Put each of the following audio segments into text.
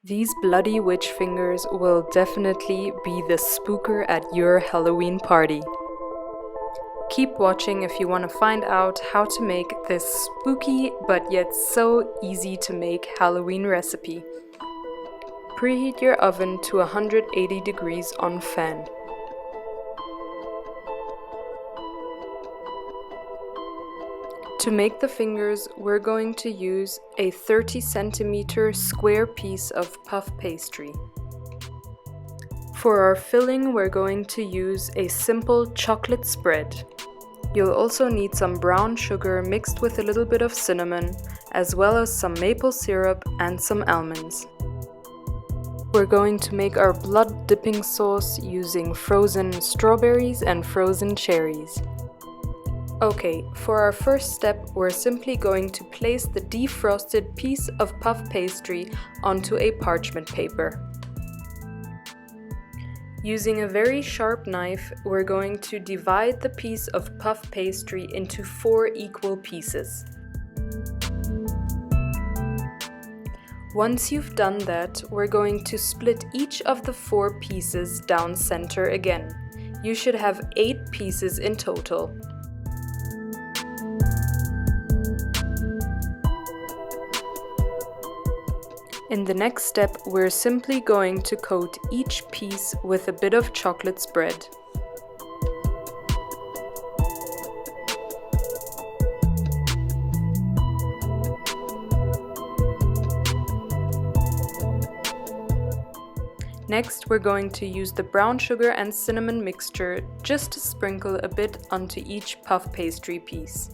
These bloody witch fingers will definitely be the spooker at your Halloween party. Keep watching if you want to find out how to make this spooky but yet so easy to make Halloween recipe. Preheat your oven to 180 degrees on fan. To make the fingers, we're going to use a 30 centimeter square piece of puff pastry. For our filling, we're going to use a simple chocolate spread. You'll also need some brown sugar mixed with a little bit of cinnamon, as well as some maple syrup and some almonds. We're going to make our blood dipping sauce using frozen strawberries and frozen cherries. Okay, for our first step, we're simply going to place the defrosted piece of puff pastry onto a parchment paper. Using a very sharp knife, we're going to divide the piece of puff pastry into 4 equal pieces. Once you've done that, we're going to split each of the 4 pieces down center again. You should have 8 pieces in total. In the next step, we're simply going to coat each piece with a bit of chocolate spread. Next, we're going to use the brown sugar and cinnamon mixture just to sprinkle a bit onto each puff pastry piece.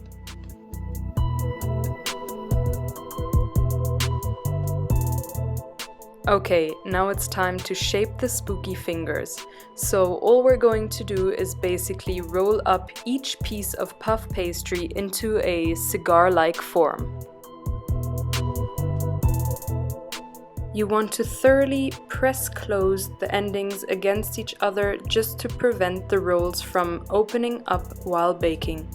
Okay, now it's time to shape the spooky fingers. So all we're going to do is basically roll up each piece of puff pastry into a cigar-like form. You want to thoroughly press close the endings against each other just to prevent the rolls from opening up while baking.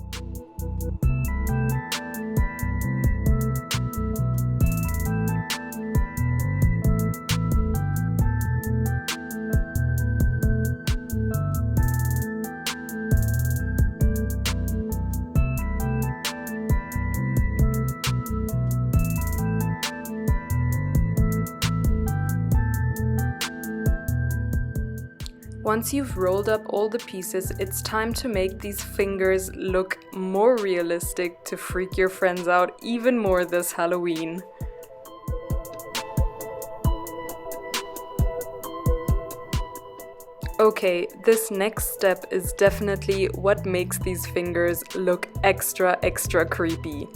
Once you've rolled up all the pieces, it's time to make these fingers look more realistic to freak your friends out even more this Halloween. Okay, this next step is definitely what makes these fingers look extra creepy.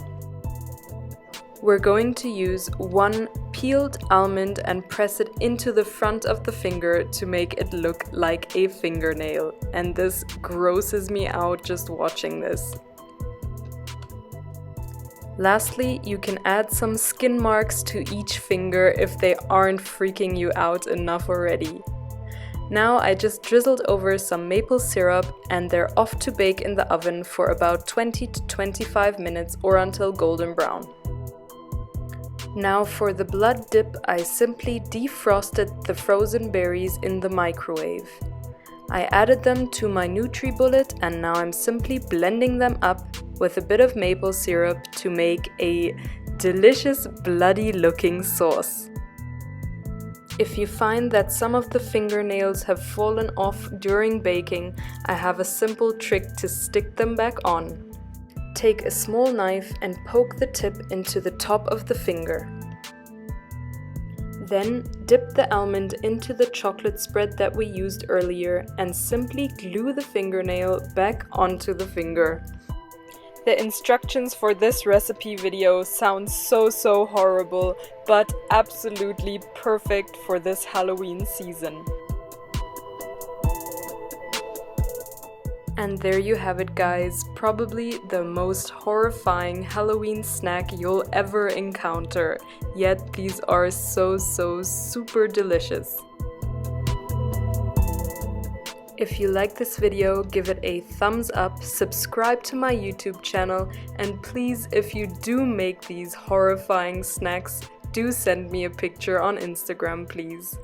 We're going to use 1 peeled almond and press it into the front of the finger to make it look like a fingernail, and this grosses me out just watching this. Lastly, you can add some skin marks to each finger if they aren't freaking you out enough already. Now I just drizzled over some maple syrup and they're off to bake in the oven for about 20 to 25 minutes or until golden brown. Now for the blood dip, I simply defrosted the frozen berries in the microwave. I added them to my NutriBullet and now I'm simply blending them up with a bit of maple syrup to make a delicious bloody looking sauce. If you find that some of the fingernails have fallen off during baking, I have a simple trick to stick them back on. Take a small knife and poke the tip into the top of the finger. Then dip the almond into the chocolate spread that we used earlier and simply glue the fingernail back onto the finger. The instructions for this recipe video sound so horrible, but absolutely perfect for this Halloween season. And there you have it, guys, probably the most horrifying Halloween snack you'll ever encounter, yet these are so super delicious. If you like this video, give it a thumbs up, subscribe to my YouTube channel, and please, if you do make these horrifying snacks, do send me a picture on Instagram, please.